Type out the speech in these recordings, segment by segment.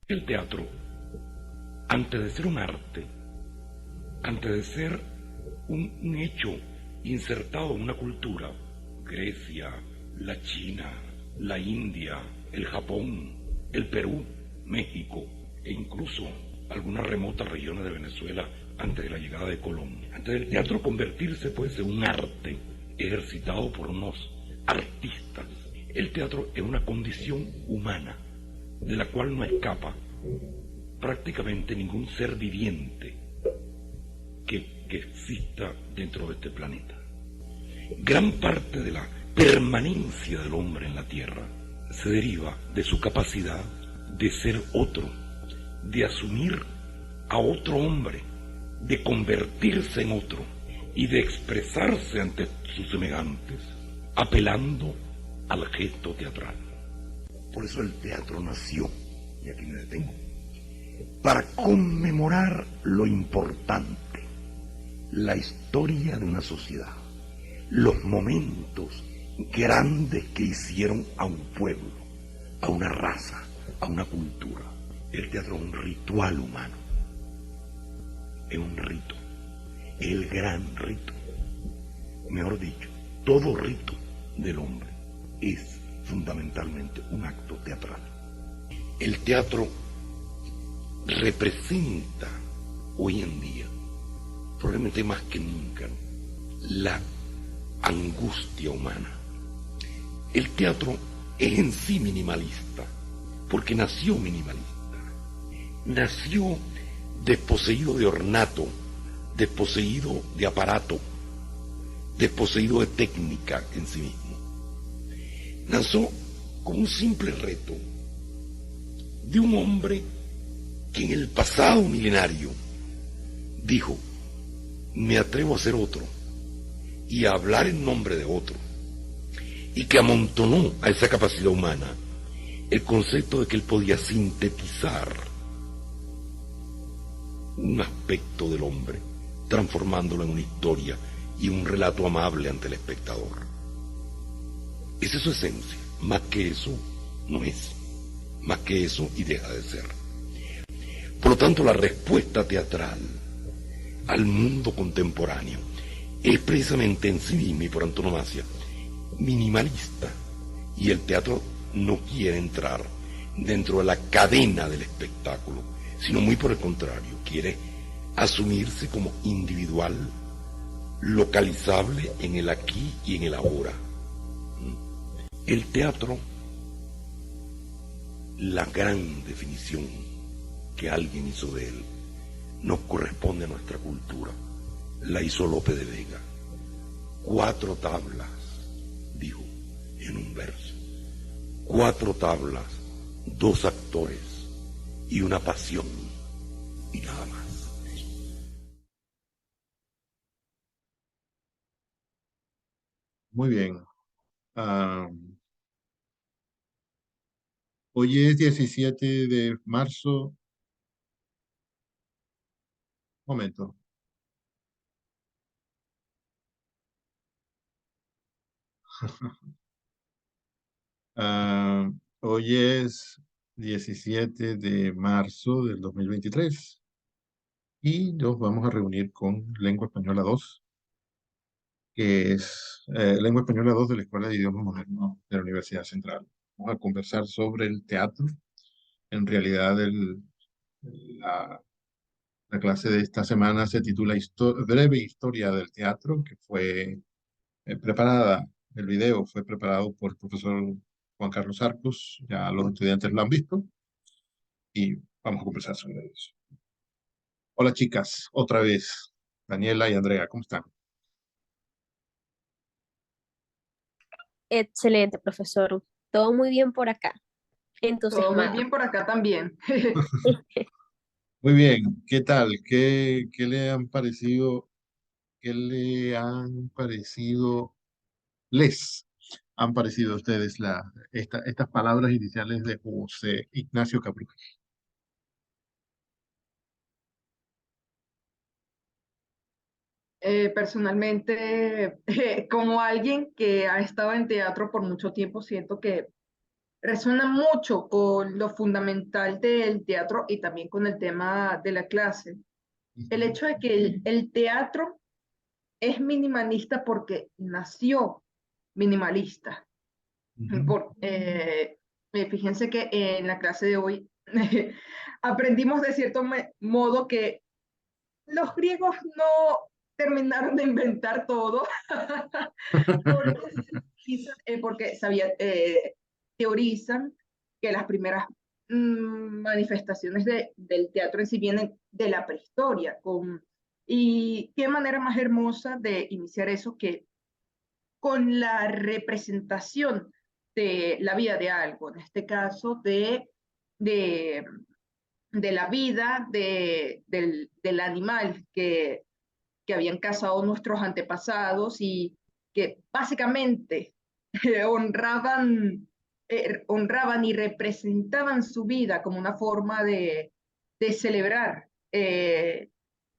El teatro, antes de ser un arte, antes de ser un hecho insertado en una cultura, Grecia, la China, la India, el Japón, el Perú, México e incluso algunas remotas regiones de Venezuela antes de la llegada de Colón. Antes del teatro convertirse pues en un arte ejercitado por unos artistas, el teatro es una condición humana de la cual no escapa prácticamente ningún ser viviente que exista dentro de este planeta. Gran parte de la permanencia del hombre en la Tierra se deriva de su capacidad de ser otro, de asumir a otro hombre, de convertirse en otro y de expresarse ante sus semejantes, apelando al gesto teatral. Por eso el teatro nació, y aquí me detengo, para conmemorar lo importante, la historia de una sociedad, los momentos grandes que hicieron a un pueblo, a una raza, a una cultura. El teatro es un ritual humano, es un rito, el gran rito. Mejor dicho, todo rito del hombre es fundamentalmente un acto teatral. El teatro representa hoy en día, probablemente más que nunca, la angustia humana. El teatro es en sí minimalista, porque nació minimalista. Nació desposeído de ornato, desposeído de aparato, desposeído de técnica en sí mismo. Nació con un simple reto de un hombre que en el pasado milenario dijo: me atrevo a ser otro y a hablar en nombre de otro, y que amontonó a esa capacidad humana el concepto de que él podía sintetizar un aspecto del hombre, transformándolo en una historia y un relato amable ante el espectador. Esa es su esencia. Más que eso no es, más que eso y deja de ser. Por lo tanto, la respuesta teatral al mundo contemporáneo es precisamente en sí misma y por antonomasia minimalista, y el teatro no quiere entrar dentro de la cadena del espectáculo, sino muy por el contrario, quiere asumirse como individual, localizable en el aquí y en el ahora. El teatro, la gran definición que alguien hizo de él, nos corresponde a nuestra cultura. La hizo Lope de Vega. 4 tablas, dijo en un verso. 4 tablas, 2 actores y una pasión, y nada más. Muy bien. Ah, hoy es 17 de marzo. Momento. Ah, hoy es 17 de marzo del 2023 y nos vamos a reunir con Lengua Española 2, que es Lengua Española 2 de la Escuela de Idiomas Modernos de la Universidad Central. Vamos a conversar sobre el teatro. En realidad, la, la clase de esta semana se titula Breve Historia del Teatro, que fue preparada, el video fue preparado por el profesor Juan Carlos Arcos, ya los estudiantes lo han visto, y vamos a conversar sobre eso. Hola chicas, otra vez, Daniela y Andrea, ¿cómo están? Excelente, profesor. Todo muy bien por acá. Todo muy Entusiasmada. bien por acá también. Muy bien, ¿qué tal? ¿Qué le han parecido? ¿Qué le han parecido? ¿Les han parecido a ustedes estas palabras iniciales de José Ignacio Cabrera? Personalmente, como alguien que ha estado en teatro por mucho tiempo, siento que resuena mucho con lo fundamental del teatro y también con el tema de la clase. El hecho de que el teatro es minimalista porque nació minimalista. Ujú. Fíjense que en la clase de hoy aprendimos de cierto modo que los griegos no terminaron de inventar todo, porque, porque teorizan que las primeras manifestaciones del teatro en sí vienen de la prehistoria. Y qué manera más hermosa de iniciar eso que con la representación de la vida de algo, en este caso de, de la vida del animal que habían cazado nuestros antepasados y que básicamente honraban y representaban su vida como una forma de celebrar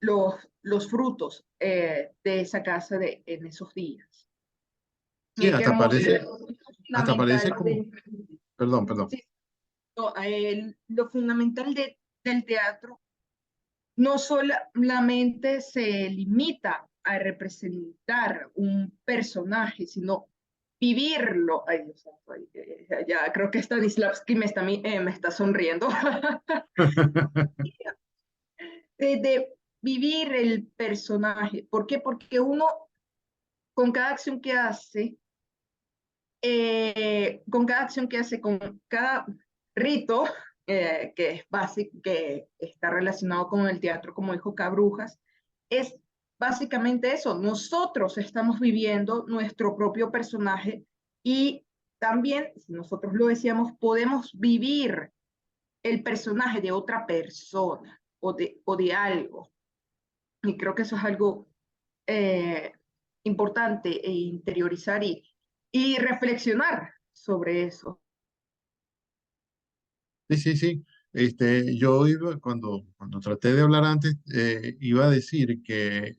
los frutos de esa casa en esos días. Sí, Qué hermoso. hasta parece Fundamental como, perdón, perdón. sí, lo fundamental del teatro no solamente se limita a representar un personaje, sino vivirlo. Ay, Dios santo, ya creo que Stanislavski me está sonriendo. De vivir el personaje. ¿Por qué? Porque uno, con cada acción que hace, con cada rito que es básico, que está relacionado con el teatro, como dijo Cabrujas, es básicamente eso. Nosotros estamos viviendo nuestro propio personaje y también, si nosotros lo decíamos, podemos vivir el personaje de otra persona o de algo. Y creo que eso es algo eh, importante e interiorizar y reflexionar sobre eso. Sí, sí, sí. Yo iba, cuando traté de hablar antes, iba a decir que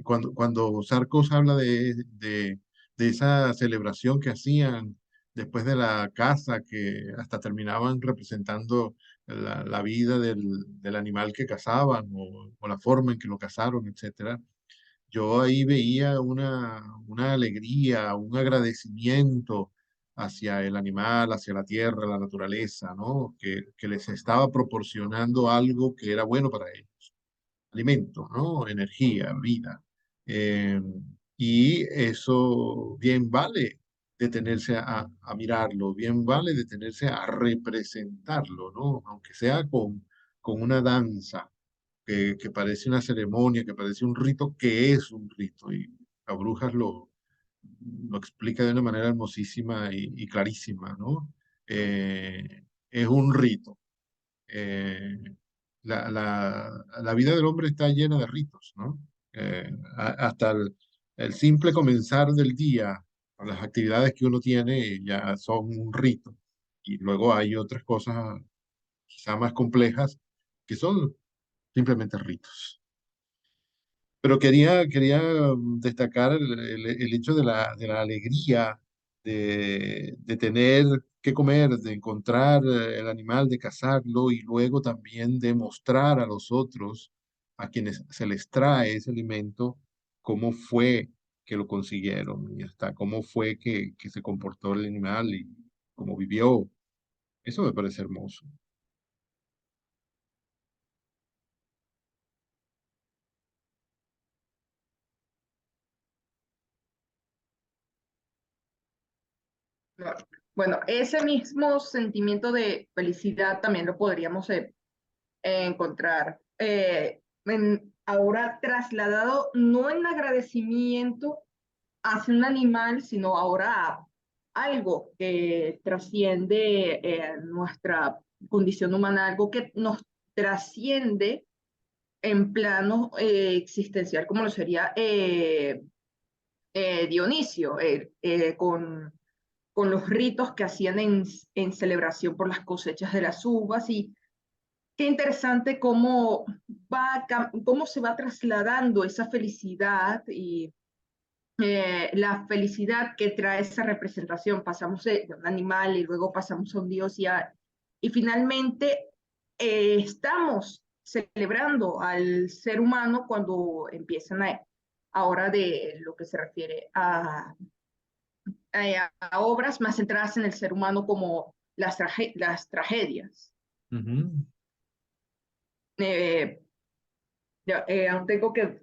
cuando Sarcos habla de esa celebración que hacían después de la caza, que hasta terminaban representando la vida del animal que cazaban o la forma en que lo cazaron, etcétera. Yo ahí veía una alegría, un agradecimiento hacia el animal, hacia la tierra, la naturaleza, ¿no? Que les estaba proporcionando algo que era bueno para ellos. Alimento, ¿no? Energía, vida. Eh, y eso bien vale detenerse a mirarlo, bien vale detenerse a representarlo, ¿no? Aunque sea con una danza que parece una ceremonia, que parece un rito, que es un rito. Y a Brujas lo explica de una manera hermosísima y clarísima, ¿no? Es un rito. Eh, la vida del hombre está llena de ritos, ¿no? Hasta el simple comenzar del día, con las actividades que uno tiene, ya son un rito. Y luego hay otras cosas quizá más complejas que son simplemente ritos. Pero quería destacar el hecho de la alegría de tener que comer, de encontrar el animal, de cazarlo y luego también de mostrar a los otros, a quienes se les trae ese alimento, cómo fue que lo consiguieron y hasta cómo fue que se comportó el animal y cómo vivió. Eso me parece hermoso. No, bueno, ese mismo sentimiento de felicidad también lo podríamos encontrar ahora trasladado no en agradecimiento hacia un animal, sino ahora a algo que trasciende nuestra condición humana, algo que nos trasciende en plano existencial, como lo sería Dionisio, con los ritos que hacían en celebración por las cosechas de las uvas y qué interesante cómo se va trasladando esa felicidad la felicidad que trae esa representación. Pasamos de un animal y luego pasamos a un dios y finalmente estamos celebrando al ser humano cuando empiezan ahora de lo que se refiere a obras más centradas en el ser humano como las tragedias. Ujú. Eh, Aún tengo que,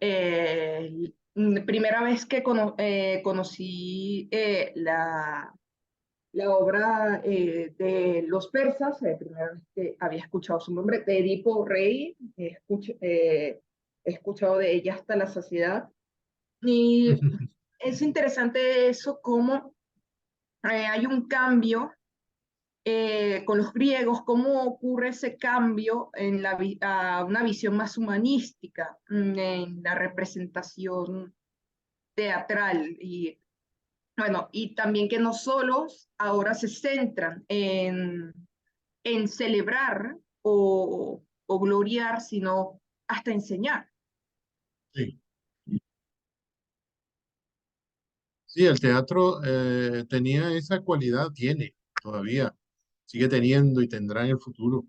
primera vez que conocí la obra de los persas, primera vez que había escuchado su nombre, de Edipo Rey, he escuchado de ella hasta la saciedad. Y es interesante eso, cómo hay un cambio con los griegos, cómo ocurre ese cambio en a una visión más humanística en la representación teatral. Y bueno, y también que no solo ahora se centran en celebrar o gloriar, sino hasta enseñar. Sí. Sí, el teatro tenía esa cualidad, tiene todavía, sigue teniendo y tendrá en el futuro,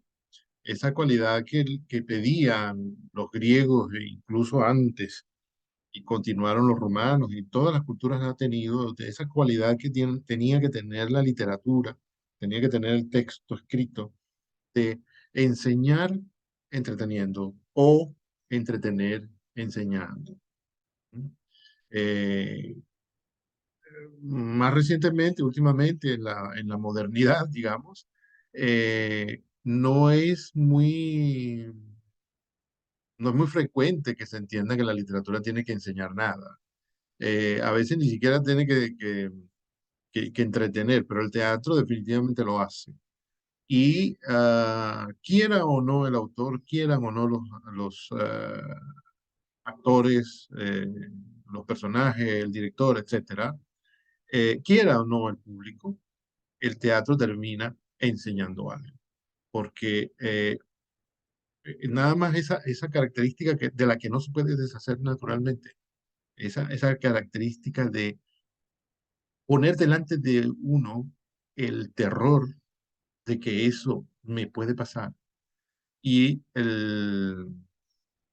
esa cualidad que pedían los griegos e incluso antes, y continuaron los romanos, y todas las culturas han tenido, de esa cualidad que tenía que tener la literatura, tenía que tener el texto escrito, de enseñar entreteniendo o entretener enseñando. ¿Mm? Eh, Más recientemente, últimamente, en la modernidad, digamos, no es no es muy frecuente que se entienda que la literatura tiene que enseñar nada. A veces ni siquiera tiene que entretener, pero el teatro definitivamente lo hace. Y quiera o no el autor, quieran o no los actores, los personajes, el director, etcétera, quiera o no el público, el teatro termina enseñando algo. Porque nada más esa característica de la que no se puede deshacer naturalmente, esa característica de poner delante de uno el terror de que eso me puede pasar. Y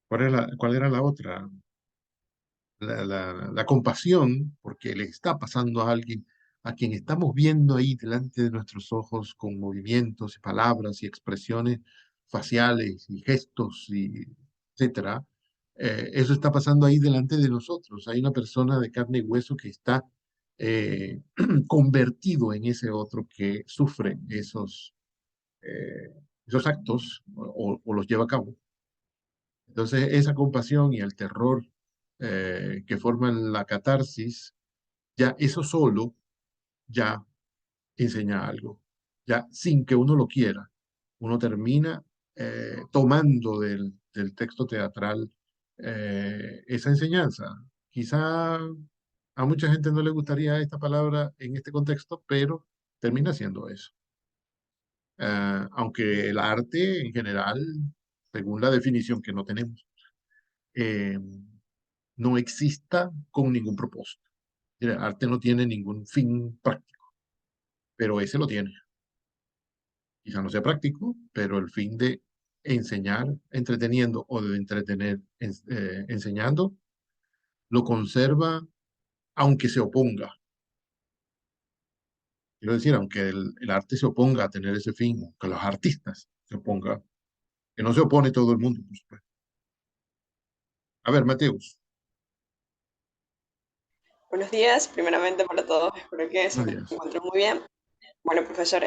¿cuál era la otra? La compasión, porque le está pasando a alguien a quien estamos viendo ahí delante de nuestros ojos con movimientos y palabras y expresiones faciales y gestos y etcétera. Eso está pasando ahí delante de nosotros. Hay una persona de carne y hueso que está eh, convertido en ese otro que sufre eh, esos actos o los lleva a cabo. Entonces, esa compasión y el terror que forman la catarsis, ya eso solo ya enseña algo. Ya sin que uno lo quiera, uno termina tomando del texto teatral esa enseñanza. Quizá a mucha gente no le gustaría esta palabra en este contexto, pero termina siendo eso. Aunque el arte en general, según la definición que no tenemos, eh, no exista con ningún propósito. El arte no tiene ningún fin práctico, pero ese lo tiene. Quizá no sea práctico, pero el fin de enseñar entreteniendo o de entretener enseñando, lo conserva aunque se oponga. Quiero decir, aunque el arte se oponga a tener ese fin, que los artistas se opongan, que no se opone todo el mundo, por supuesto. A ver, Mateus. Buenos días, primeramente para todos, espero que se Buenos días. encuentren muy bien. Bueno, profesor,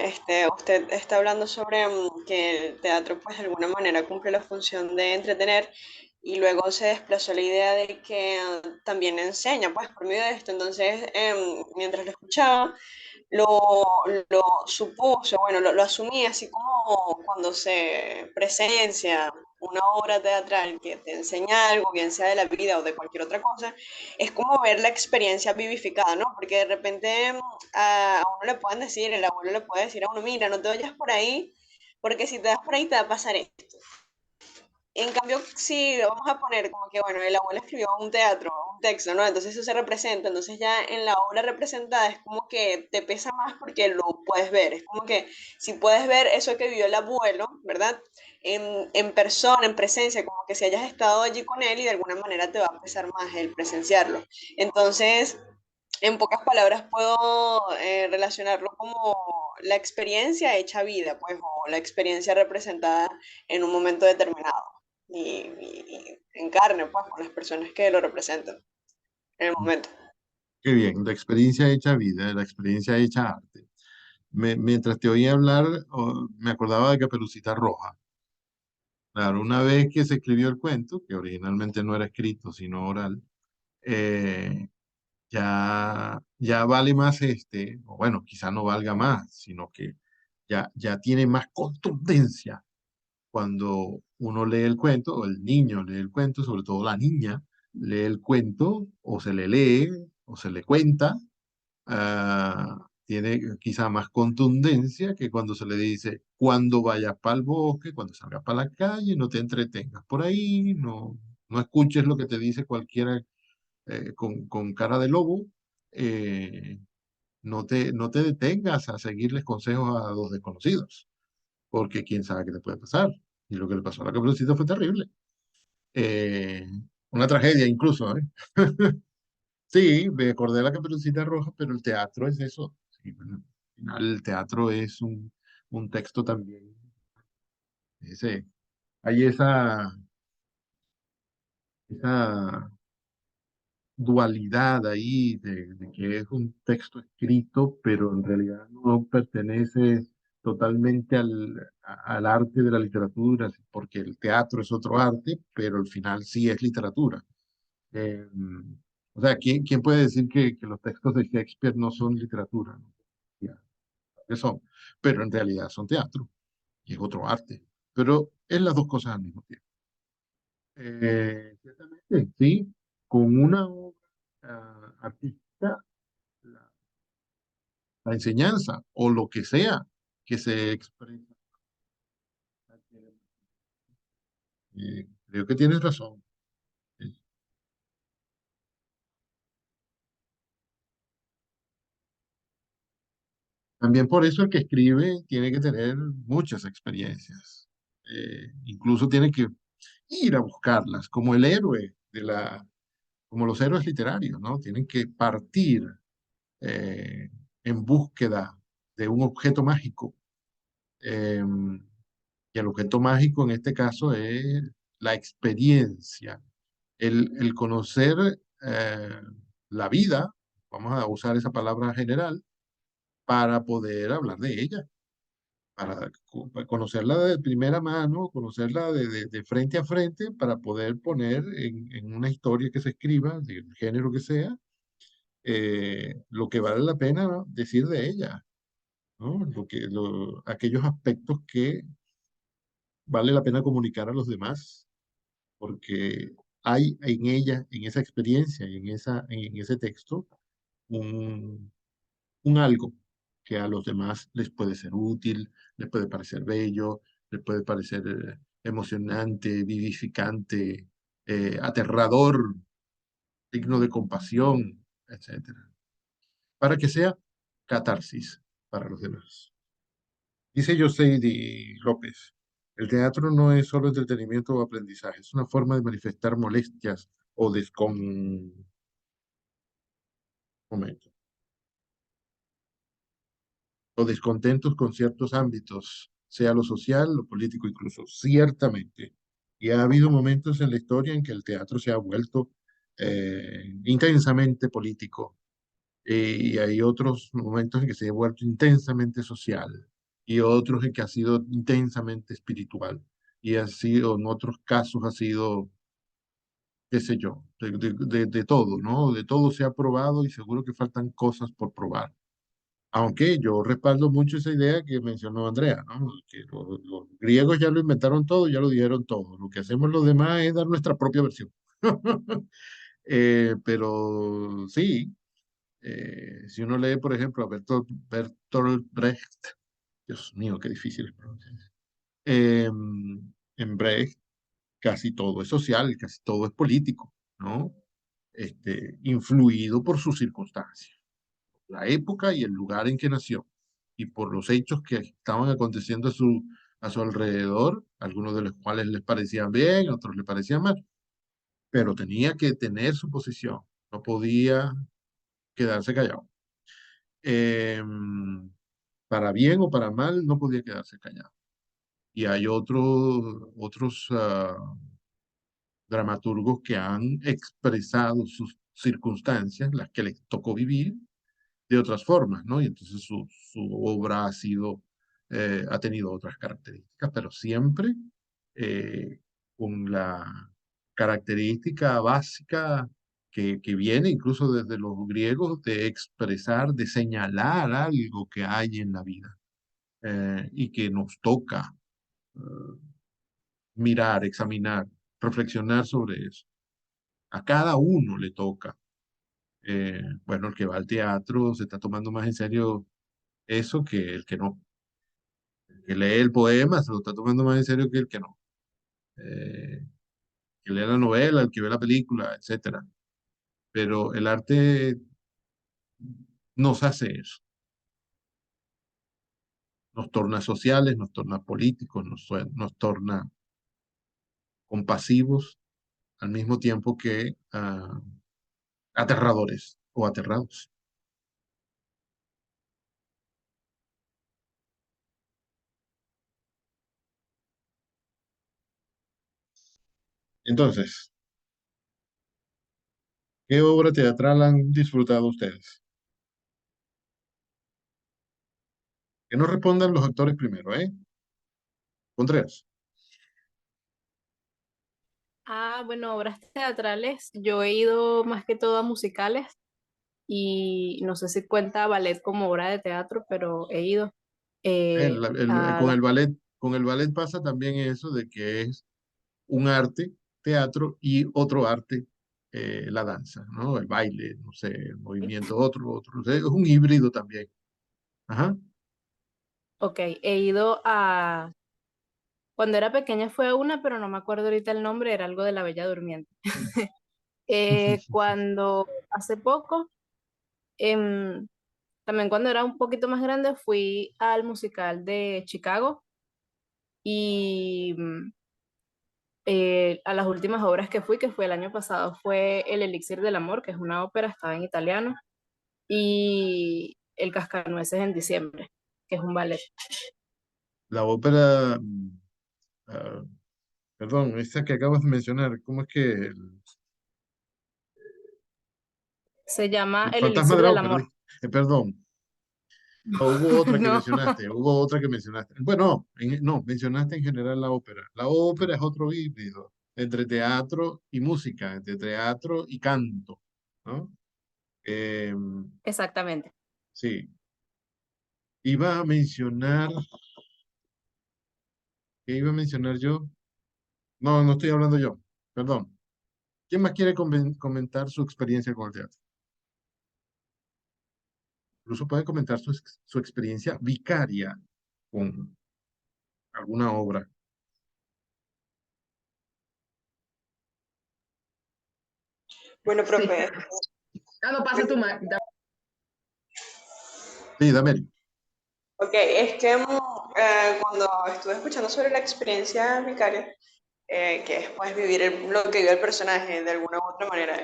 usted está hablando sobre que el teatro, pues de alguna manera cumple la función de entretener y luego se desplazó la idea de que también enseña, pues por medio de esto. Entonces, mientras lo escuchaba, lo supuse, bueno, lo asumí así como cuando se presencia una obra teatral que te enseña algo, bien sea de la vida o de cualquier otra cosa, es como ver la experiencia vivificada, ¿no? Porque de repente a uno le pueden decir, el abuelo le puede decir a uno, mira, no te vayas por ahí, porque si te vas por ahí te va a pasar esto. En cambio, si vamos a poner como que, bueno, el abuelo escribió un teatro, un texto, ¿no? Entonces eso se representa, entonces ya en la obra representada es como que te pesa más porque lo puedes ver, es como que si puedes ver eso que vivió el abuelo, ¿verdad? En persona, en presencia, como que si hayas estado allí con él y de alguna manera te va a pesar más el presenciarlo. Entonces, en pocas palabras puedo relacionarlo como la experiencia hecha vida, pues, o la experiencia representada en un momento determinado y en carne, pues, con las personas que lo representan en el momento. Qué bien, la experiencia hecha vida, la experiencia hecha arte. Mientras te oía hablar, me acordaba de Caperucita Roja. Claro, una vez que se escribió el cuento, que originalmente no era escrito, sino oral, eh, ya vale más o bueno, quizá no valga más, sino que ya tiene más contundencia cuando uno lee el cuento, o el niño lee el cuento, sobre todo la niña, lee el cuento, o se le lee, o se le cuenta, tiene quizá más contundencia que cuando se le dice, cuando vayas para el bosque, cuando salgas para la calle, no te entretengas por ahí, no escuches lo que te dice cualquiera con cara de lobo, eh, no te detengas a seguirles consejos a los desconocidos, porque quién sabe qué te puede pasar. Y lo que le pasó a la Caperucita fue terrible. Eh, una tragedia incluso, ¿eh? Sí, me acordé de la Caperucita Roja, pero el teatro es eso. Sí, bueno, al final el teatro es un texto también. Ese, hay esa dualidad ahí de que es un texto escrito, pero en realidad no pertenece totalmente al arte de la literatura, porque el teatro es otro arte, pero al final sí es literatura. Eh, o sea, ¿quién puede decir que los textos de Shakespeare no son literatura? ¿No? Ya, que son, pero en realidad son teatro y es otro arte, pero es las dos cosas al mismo tiempo. Ciertamente, sí, con una obra artística, la, la enseñanza o lo que sea que se expresa. Creo que tienes razón. Eh, También por eso el que escribe tiene que tener muchas experiencias. Incluso tiene que ir a buscarlas, como el héroe como los héroes literarios, ¿no? Tienen que partir eh, en búsqueda de un objeto mágico. Eh, y el objeto mágico en este caso es la experiencia, el conocer la vida, vamos a usar esa palabra general, para poder hablar de ella, para conocerla de primera mano, conocerla de frente a frente, para poder poner en una historia que se escriba, del género que sea, lo que vale la pena, ¿no?, decir de ella, ¿no? Aquellos aspectos que vale la pena comunicar a los demás, porque hay en ella, en esa experiencia y en ese texto, un, un algo que a los demás les puede ser útil, les puede parecer bello, les puede parecer emocionante, vivificante, aterrador, digno de compasión, etcétera, para que sea catarsis para los demás. Dice Yoseidi López, el teatro no es solo entretenimiento o aprendizaje, es una forma de manifestar molestias o momento, o descontentos con ciertos ámbitos, sea lo social, lo político incluso, ciertamente. Y ha habido momentos en la historia en que el teatro se ha vuelto intensamente político, y hay otros momentos en que se ha vuelto intensamente social y otros en que ha sido intensamente espiritual y ha sido, en otros casos ha sido, qué sé yo, de todo, ¿no? De todo se ha probado y seguro que faltan cosas por probar. Aunque yo respaldo mucho esa idea que mencionó Andrea, ¿no? Que los griegos ya lo inventaron todo, ya lo dijeron todo. Lo que hacemos los demás es dar nuestra propia versión. Pero sí, si uno lee, por ejemplo, a Bertolt Brecht, Dios mío, qué difícil es pronunciar. En Brecht, casi todo es social, casi todo es político, ¿no? Influido por sus circunstancias, la época y el lugar en que nació, y por los hechos que estaban aconteciendo a su alrededor, algunos de los cuales les parecían bien, otros les parecían mal, pero tenía que tener su posición, no podía quedarse callado. Para bien o para mal, no podía quedarse callado. Y hay otros dramaturgos que han expresado sus circunstancias, las que les tocó vivir, de otras formas, ¿no? Y entonces su obra ha tenido otras características, pero siempre eh, con la característica básica que viene incluso desde los griegos de expresar, de señalar algo que hay en la vida y que nos toca eh, mirar, examinar, reflexionar sobre eso. A cada uno le toca. Bueno, el que va al teatro se está tomando más en serio eso que el que no. El que lee el poema se lo está tomando más en serio que el que no. El que lee la novela, el que ve la película, etcétera. Pero el arte nos hace eso. Nos torna sociales, nos torna políticos, nos torna compasivos al mismo tiempo que aterradores o aterrados. Entonces, ¿qué obra teatral han disfrutado ustedes? Que no respondan los actores primero, ¿eh? Contreras. Bueno, obras teatrales. Yo he ido más que todo a musicales y no sé si cuenta ballet como obra de teatro, pero he ido a las... Con el ballet pasa también eso de que es un arte, teatro, y otro arte, la danza, ¿no? El baile, no sé, el movimiento, otro. O sea, es un híbrido también. Ajá. Ok, he ido a... Cuando era pequeña fue a una, pero no me acuerdo ahorita el nombre, era algo de La Bella Durmiente. Cuando hace poco, em, también cuando era un poquito más grande, fui al musical de Chicago y a las últimas obras que fui, que fue el año pasado, fue El Elixir del Amor, que es una ópera, estaba en italiano, y El Cascanueces en diciembre, que es un ballet. La ópera, ah, perdón, esta que acabas de mencionar, ¿cómo es que Se llama el El fantasma Elixir de la del ópera? Amor. Perdón, no, hubo otra que No, mencionaste, hubo otra que mencionaste. Bueno, no, mencionaste en general la ópera. La ópera es otro híbrido entre teatro y música, entre teatro y canto, ¿no? exactamente. Sí, iba a mencionar, ¿qué iba a mencionar yo? No, no estoy hablando yo, perdón. ¿Quién más quiere comentar su experiencia con el teatro? Incluso puede comentar su experiencia vicaria con alguna obra. Bueno, Sí. profe, No pasa tu Sí, Damel. ok, es que cuando estuve escuchando sobre la experiencia vicaria, que es pues vivir lo que vive el personaje de alguna u otra manera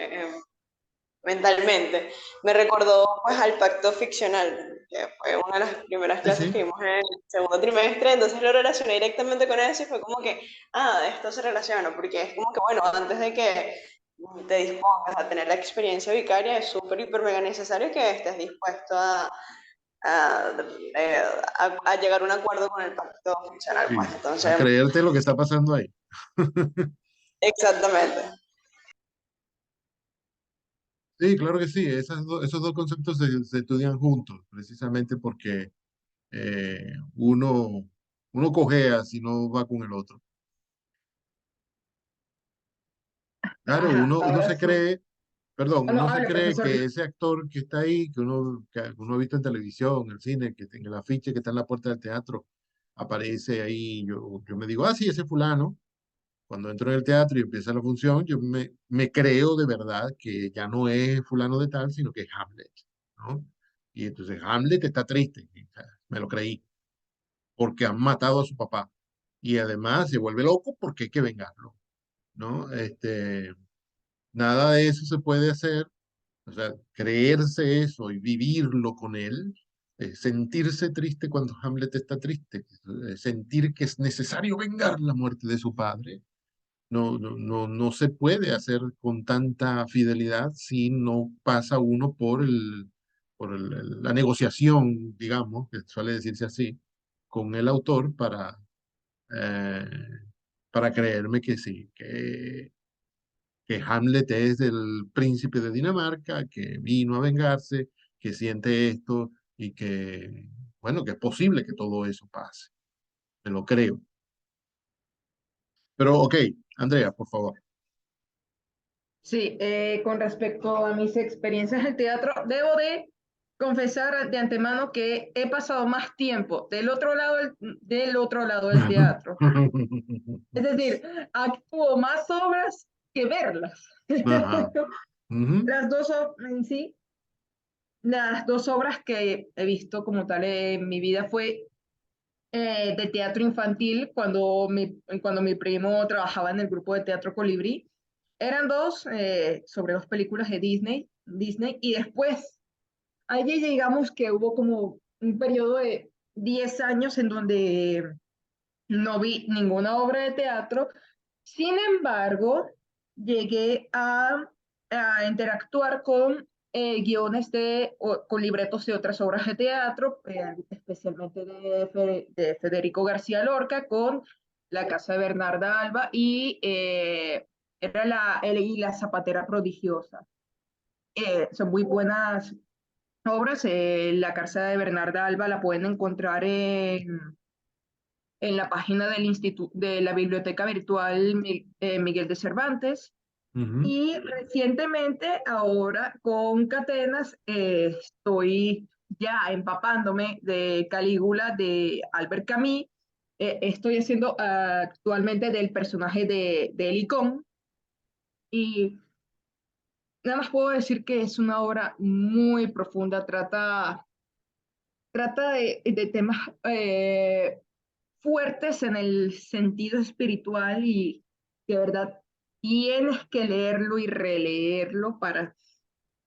mentalmente, me recordó pues al pacto ficcional, que fue una de las primeras Sí, clases que sí. vimos en el segundo trimestre, entonces lo relacioné directamente con eso y fue como que, de esto se relaciona, porque es como que bueno, antes de que te dispongas a tener la experiencia vicaria, es súper, hiper, mega necesario que estés dispuesto a, a llegar a un acuerdo con el pacto ficcional, pues Sí, a entonces, creerte lo que está pasando ahí. exactamente. Sí, claro que sí, esos dos conceptos se estudian juntos, precisamente porque uno cojea si no va con el otro. Claro, Ajá, uno ahora se sí. cree, perdón, No, uno se hable, cree profesor. que ese actor que está ahí, que uno ha visto en televisión, en el cine, que en el afiche que está en la puerta del teatro, aparece ahí, yo me digo, sí, ese fulano, Cuando entro en el teatro y empieza la función, yo me creo de verdad que ya no es fulano de tal, sino que es Hamlet, ¿no? Y entonces Hamlet está triste, o sea, me lo creí, porque han matado a su papá. Y además se vuelve loco porque hay que vengarlo, ¿no? Nada de eso se puede hacer, o sea, creerse eso y vivirlo con él, sentirse triste cuando Hamlet está triste, sentir que es necesario vengar la muerte de su padre, no se puede hacer con tanta fidelidad si no pasa uno la negociación, digamos, que suele decirse así, con el autor eh, para creerme que sí, que Hamlet es el príncipe de Dinamarca, que vino a vengarse, que siente esto y que, bueno, que es posible que todo eso pase. Me lo creo. Pero, ok, Andrea, por favor. Sí, con respecto a mis experiencias en teatro, debo de confesar de antemano que he pasado más tiempo del otro lado del teatro. Es decir, actúo más obras que verlas. Ajá. Ujú. En sí, las dos obras que he visto como tal en mi vida fue de teatro infantil cuando mi primo trabajaba en el grupo de teatro Colibrí. Eran dos, sobre dos películas de Disney, y después, allí digamos que hubo como un periodo de 10 años en donde no vi ninguna obra de teatro. Sin embargo, llegué a interactuar con guiones con libretos de otras obras de teatro, especialmente de Federico García Lorca, con La Casa de Bernarda Alba y era y La Zapatera Prodigiosa. Son muy buenas obras. La Casa de Bernarda Alba la pueden encontrar en la página del instituto de la Biblioteca Virtual Miguel de Cervantes. Ujú. Y recientemente, ahora con Catenas, estoy ya empapándome de Calígula de Albert Camus. Estoy haciendo actualmente del personaje de Helicón, y nada más puedo decir que es una obra muy profunda. Trata de temas fuertes en el sentido espiritual, y de verdad tienes que leerlo y releerlo para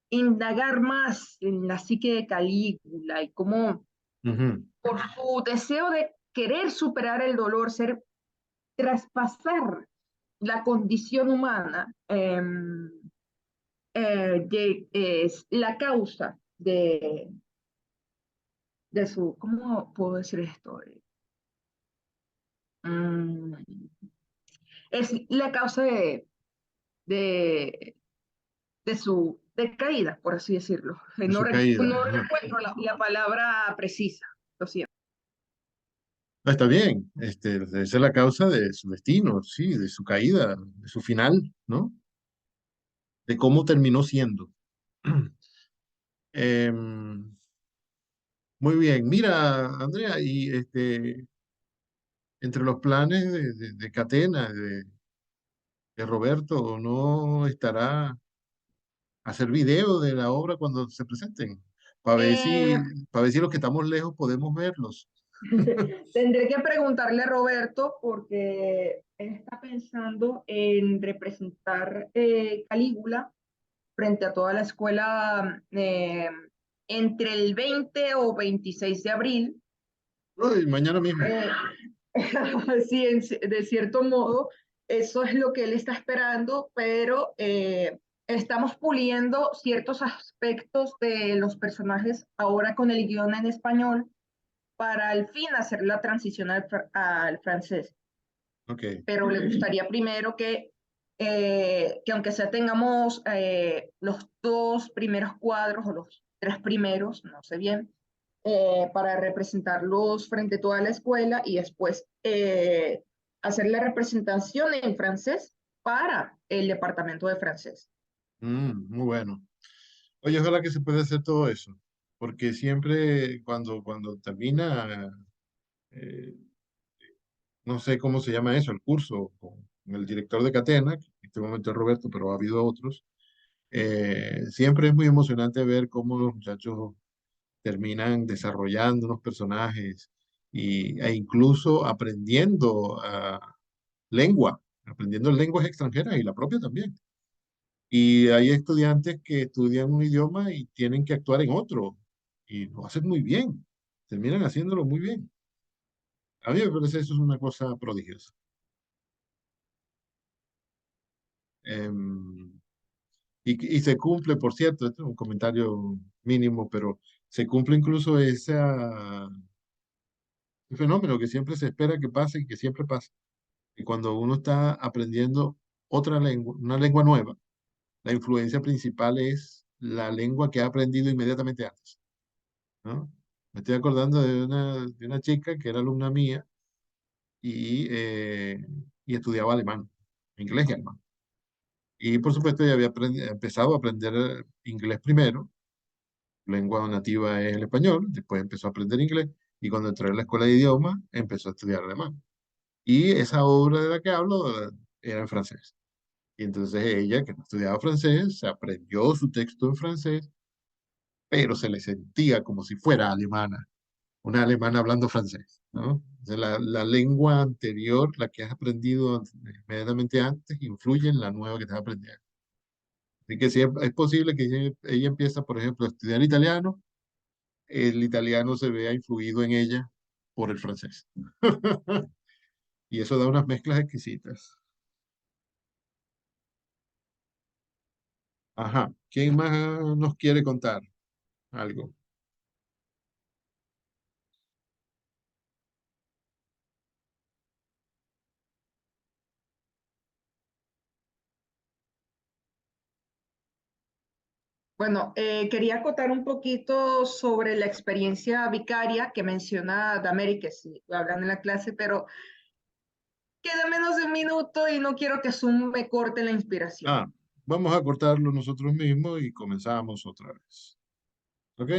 indagar más en la psique de Calígula y cómo Ujú. por su deseo de querer superar el dolor, traspasar la condición humana, es la causa de su, ¿cómo puedo decir esto? Mm, es la causa de, de su decaída, por así decirlo. De su caída. No Ajá. recuerdo la palabra precisa, lo siento. No, está bien. Esa es la causa de su destino, sí, de su caída, de su final, ¿no? De cómo terminó siendo. Em, Muy bien. Mira, Andrea, y entre los planes de Catena, de Roberto, ¿no estará hacer video de la obra cuando se presenten? Eh, Para ver si los que estamos lejos podemos verlos. Tendré que preguntarle a Roberto porque él está pensando en representar Calígula frente a toda la escuela entre el 20 o 26 de abril. Uy, mañana mismo. Eh, sí, de cierto modo, eso es lo que él está esperando, pero estamos puliendo ciertos aspectos de los personajes ahora con el guión en español para al fin hacer la transición al francés. Ok. Pero le gustaría primero que aunque sea tengamos los dos primeros cuadros o los tres primeros, no sé bien, para representarlos frente a toda la escuela, y después hacer la representación en francés para el departamento de francés. Muy bueno. Oye, ojalá que se pueda hacer todo eso, porque siempre cuando termina, eh, no sé cómo se llama eso, el curso, el director de Catena, que en este momento es Roberto, pero ha habido otros. Siempre es muy emocionante ver cómo los muchachos terminan desarrollando unos personajes e incluso aprendiendo aprendiendo lenguas extranjeras y la propia también. Y hay estudiantes que estudian un idioma y tienen que actuar en otro y lo hacen muy bien, terminan haciéndolo muy bien. A mí me parece eso es una cosa prodigiosa. Em, y se cumple, por cierto, esto es un comentario mínimo, pero se cumple incluso ese fenómeno que siempre se espera que pase y que siempre pasa. Y cuando uno está aprendiendo otra lengua, una lengua nueva, la influencia principal es la lengua que ha aprendido inmediatamente antes, ¿no? Me estoy acordando de una chica que era alumna mía y estudiaba alemán, inglés y alemán. Y por supuesto ella había empezado a aprender inglés primero, lengua nativa es el español, después empezó a aprender inglés y cuando entró en la escuela de idiomas empezó a estudiar alemán. Y esa obra de la que hablo era en francés. Y entonces ella, que no estudiaba francés, se aprendió su texto en francés, pero se le sentía como si fuera alemana, una alemana hablando francés, ¿no? O sea, la lengua anterior, la que has aprendido inmediatamente antes, influye en la nueva que estás aprendiendo. Así que sí, es posible que ella empieza, por ejemplo, a estudiar italiano, el italiano se vea influido en ella por el francés. Y eso da unas mezclas exquisitas. Ajá, ¿quién más nos quiere contar algo? Bueno, quería acotar un poquito sobre la experiencia vicaria que menciona Dameri, que sí, hablan en la clase, pero queda menos de un minuto y no quiero que Zoom me corte la inspiración. Vamos a cortarlo nosotros mismos y comenzamos otra vez. ¿Ok?